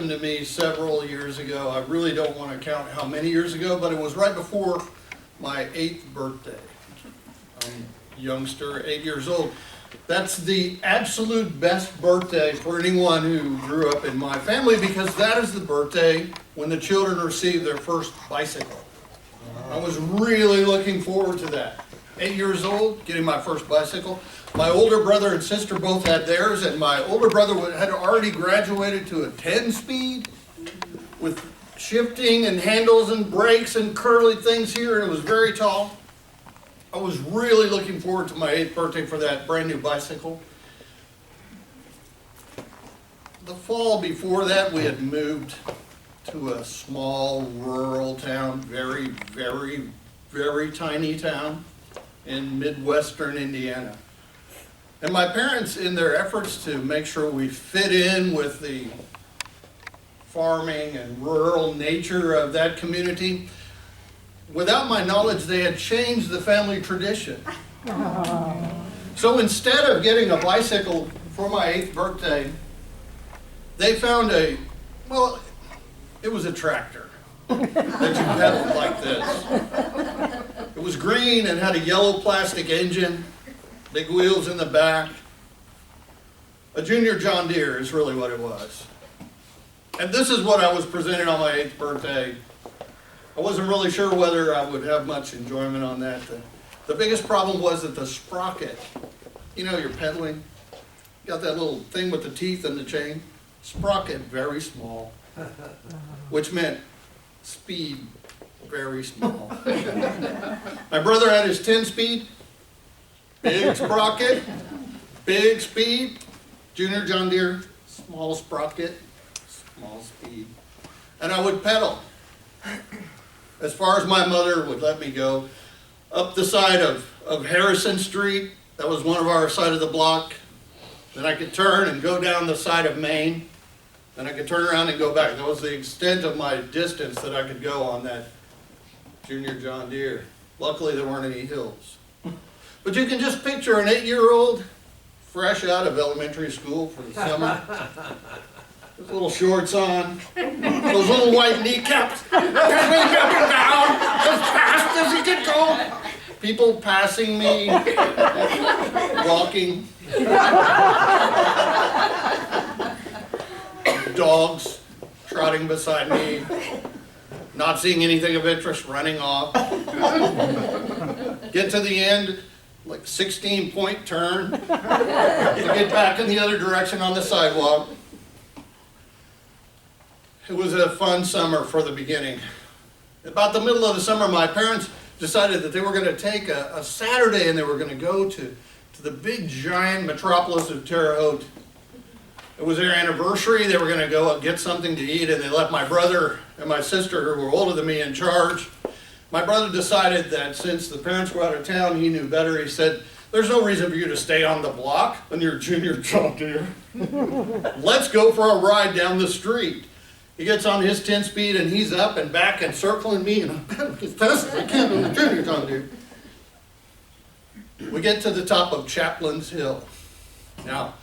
happened to me several years ago. I really don't want to count how many years ago, but it was right before my 8th birthday. I'm a youngster, 8 years old. That's the absolute best birthday for anyone who grew up in my family, because that is the birthday when the children receive their first bicycle. I was really looking forward to that. 8 years old, getting my first bicycle. My older brother and sister both had theirs, and my older brother had already graduated to a 10-speed with shifting and handles and brakes and curly things here, and it was very tall. I was really looking forward to my 8th birthday for that brand new bicycle. The fall before that, we had moved to a small rural town, very, very, very tiny town in Midwestern Indiana. And my parents, in their efforts to make sure we fit in with the farming and rural nature of that community, without my knowledge, they had changed the family tradition. So instead of getting a bicycle for my 8th birthday, they found it was a tractor that you pedaled like this. It was green and had a yellow plastic engine, big wheels in the back. A Junior John Deere is really what it was. And this is what I was presented on my 8th birthday. I wasn't really sure whether I would have much enjoyment on that. The biggest problem was that the sprocket, you know, you're pedaling, you got that little thing with the teeth and the chain, sprocket very small, which meant speed very small. My brother had his 10-speed, big sprocket, big speed. Junior John Deere, small sprocket, small speed. And I would pedal as far as my mother would let me go, up the side of Harrison Street. That was one of our side of the block. Then I could turn and go down the side of Main. Then I could turn around and go back. That was the extent of my distance that I could go on that Junior John Deere. Luckily, there weren't any hills. But you can just picture an 8-year-old fresh out of elementary school for the summer. Those little shorts on, those little white kneecaps, coming up and down as fast as he could go. People passing me, walking. Dogs trotting beside me, not seeing anything of interest, running off. Get to the end, like 16-point turn, to get back in the other direction on the sidewalk. It was a fun summer for the beginning. About the middle of the summer, my parents decided that they were going to take a Saturday and they were going to go to the big giant metropolis of Terre Haute. It was their anniversary. They were going to go get something to eat, and they left my brother and my sister, who were older than me, in charge. My brother decided that since the parents were out of town, he knew better. He said, "There's no reason for you to stay on the block when you're Junior John Deere. Let's go for a ride down the street." He gets on his 10-speed and he's up and back and circling me, and I'm pedaling as fast as I can on the Junior John Deere. We get to the top of Chaplin's Hill. Now,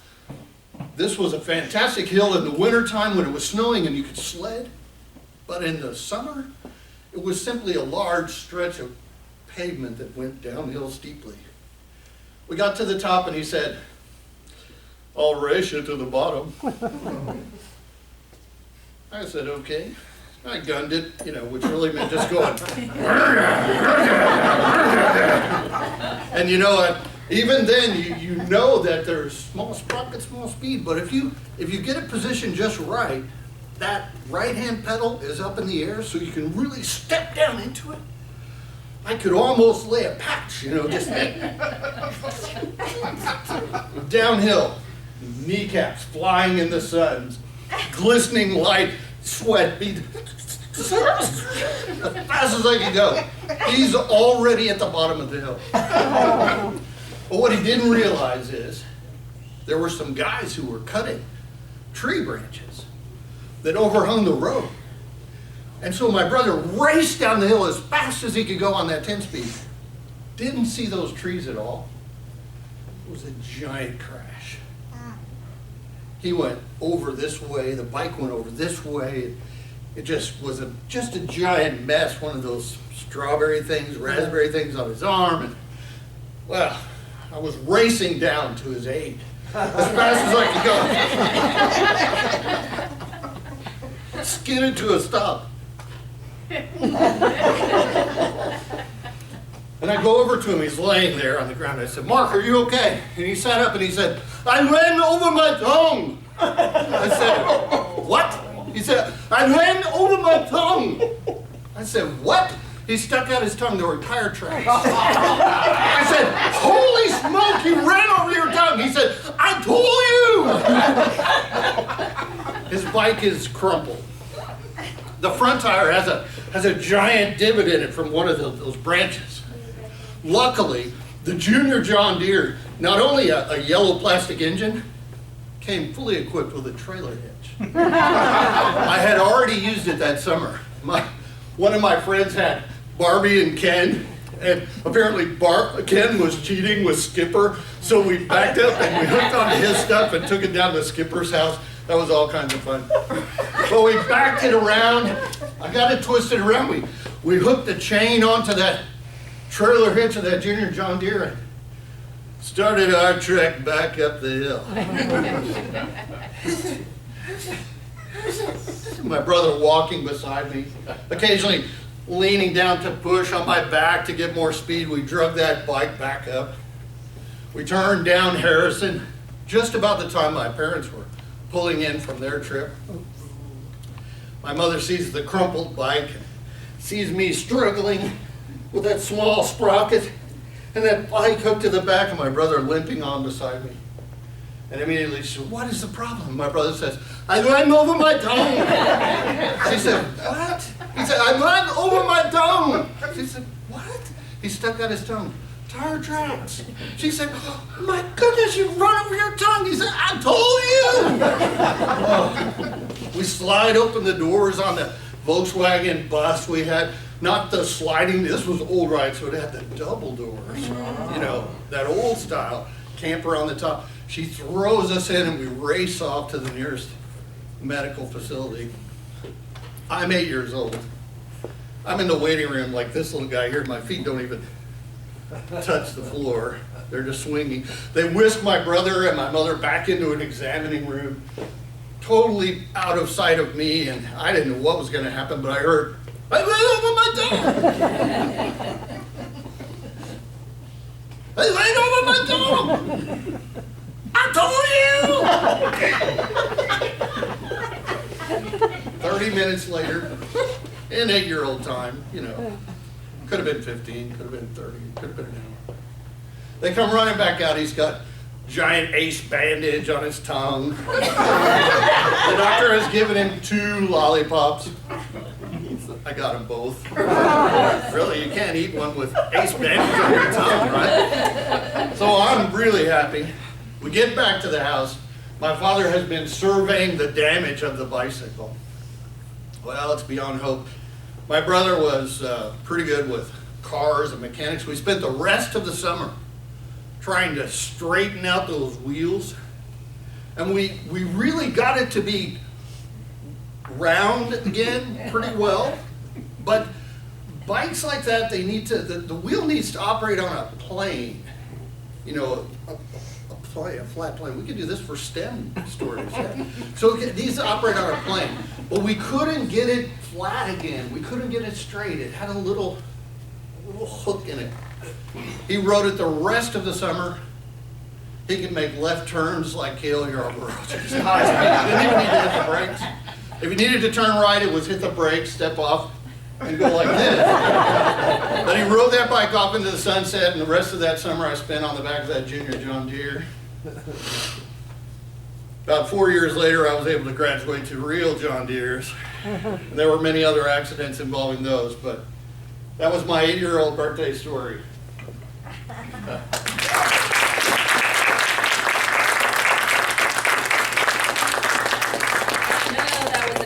this was a fantastic hill in the wintertime when it was snowing and you could sled, but in the summer, it was simply a large stretch of pavement that went downhill steeply. We got to the top and he said, "I'll race you to the bottom." I said, "Okay." I gunned it, which really meant just going. And even then, you know that there's small sprocket, small speed, but if you get it positioned just right, that right-hand pedal is up in the air so you can really step down into it. I could almost lay a patch, just downhill, kneecaps flying in the sun, glistening light, sweat, as fast as I could go. He's already at the bottom of the hill. But what he didn't realize is there were some guys who were cutting tree branches that overhung the road. And so my brother raced down the hill as fast as he could go on that 10-speed. Didn't see those trees at all. It was a giant crash. He went over this way, the bike went over this way. It just was just a giant mess, one of those strawberry things, raspberry things on his arm. And, well, I was racing down to his aid as fast as I could go. Skidded to a stop. And I go over to him, he's laying there on the ground. I said, "Mark, are you okay?" And he sat up and he said, "I ran over my tongue." I said, "What?" He said, "I ran over my tongue." I said, "What?" He stuck out his tongue, there were tire tracks. I said, "Holy smoke, you ran over your tongue." He said, "I told you." His bike is crumpled. The front tire has a giant divot in it from one of those branches. Luckily, the Junior John Deere, not only a yellow plastic engine, came fully equipped with a trailer hitch. I had already used it that summer. One of my friends had Barbie and Ken, and apparently Ken was cheating with Skipper, so we backed up and we hooked onto his stuff and took it down to Skipper's house. That was all kinds of fun. But we backed it around. I got it twisted around. We hooked the chain onto that trailer hitch of that Junior John Deere and started our trek back up the hill. My brother walking beside me, occasionally leaning down to push on my back to get more speed. We drug that bike back up. We turned down Harrison just about the time my parents were pulling in from their trip. My mother sees the crumpled bike, sees me struggling with that small sprocket and that bike hooked to the back of my brother limping on beside me. And immediately she said, "What is the problem?" My brother says, "I ran over my tongue." She said, "What?" He said, "I ran over my tongue." She said, "What?" He stuck out his tongue. "Tire tracks." She said, "Oh, my goodness, you run over your tongue." He said, "I told you." Oh. We slide open the doors on the Volkswagen bus. We had not the sliding, this was old ride, so it had the double doors. You know, that old style camper on the top. She throws us in and we race off to the nearest medical facility. I'm 8 years old. I'm in the waiting room like this little guy here. My feet don't even touch the floor. They're just swinging. They whisked my brother and my mother back into an examining room, totally out of sight of me, and I didn't know what was going to happen, but I heard, "I ran over my tongue." "I ran over my tongue. I told you." 30 minutes later, in 8-year-old time, you know, could have been 15, could have been 30, could have been an hour. They come running back out. He's got giant ace bandage on his tongue. The doctor has given him 2 lollipops. I got them both. Really, you can't eat one with ace bandage on your tongue, right? So I'm really happy. We get back to the house. My father has been surveying the damage of the bicycle. Well, it's beyond hope. My brother was pretty good with cars and mechanics. We spent the rest of the summer trying to straighten out those wheels. And we really got it to be round again pretty well. But bikes like that, they need to, the wheel needs to operate on a plane. You know, a flat plane. We could do this for STEM stories. Yeah. So it needs to operate on a plane. But we couldn't get it flat again. We couldn't get it straight. It had a little hook in it. He rode it the rest of the summer. He could make left turns like Cale Yarborough. Just high speed. He didn't even need to hit the brakes. If he needed to turn right, it was hit the brakes, step off, and go like this. But he rode that bike off into the sunset, and the rest of that summer I spent on the back of that Junior John Deere. About 4 years later, I was able to graduate to real John Deeres. And there were many other accidents involving those, but that was my 8-year-old birthday story.